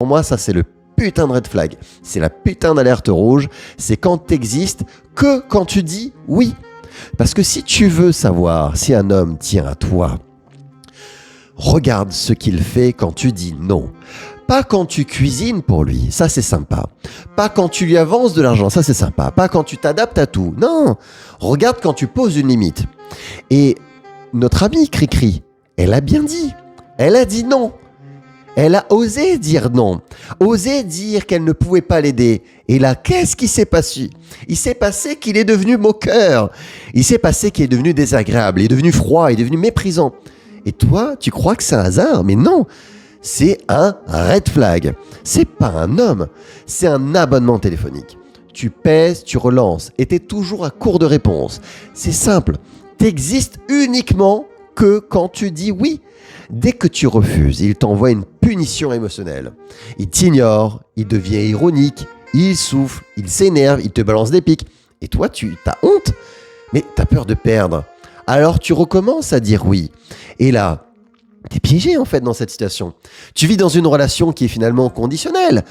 Pour moi, ça, c'est le putain de red flag. C'est la putain d'alerte rouge. C'est quand t'existes que quand tu dis oui. Parce que si tu veux savoir si un homme tient à toi, regarde ce qu'il fait quand tu dis non. Pas quand tu cuisines pour lui, ça c'est sympa. Pas quand tu lui avances de l'argent, ça c'est sympa. Pas quand tu t'adaptes à tout. Non, regarde quand tu poses une limite. Et notre amie Cricri, elle a bien dit. Elle a dit non. Elle a osé dire non, osé dire qu'elle ne pouvait pas l'aider. Et là, qu'est-ce qui s'est passé ? Il s'est passé qu'il est devenu moqueur. Il s'est passé qu'il est devenu désagréable, il est devenu froid, il est devenu méprisant. Et toi, tu crois que c'est un hasard ? Mais non, c'est un red flag. C'est pas un homme, c'est un abonnement téléphonique. Tu pèses, tu relances et t'es toujours à court de réponse. C'est simple, t'existes uniquement que quand tu dis oui. Dès que tu refuses, il t'envoie une punition émotionnelle. Il t'ignore, il devient ironique, il souffle, il s'énerve, il te balance des pics. Et toi, tu as honte, mais tu as peur de perdre. Alors tu recommences à dire oui. Et là, tu es piégé en fait dans cette situation. Tu vis dans une relation qui est finalement conditionnelle.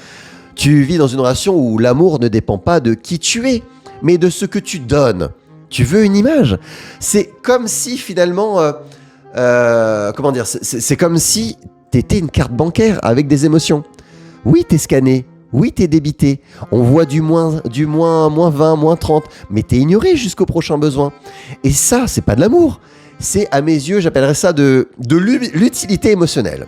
Tu vis dans une relation où l'amour ne dépend pas de qui tu es, mais de ce que tu donnes. Tu veux une image. C'est comme si finalement... c'est comme si t'étais une carte bancaire avec des émotions. Oui, t'es scanné. Oui, t'es débité. On voit du moins 20, moins 30. Mais t'es ignoré jusqu'au prochain besoin. Et ça, c'est pas de l'amour. C'est, à mes yeux, j'appellerais ça de l'utilité émotionnelle.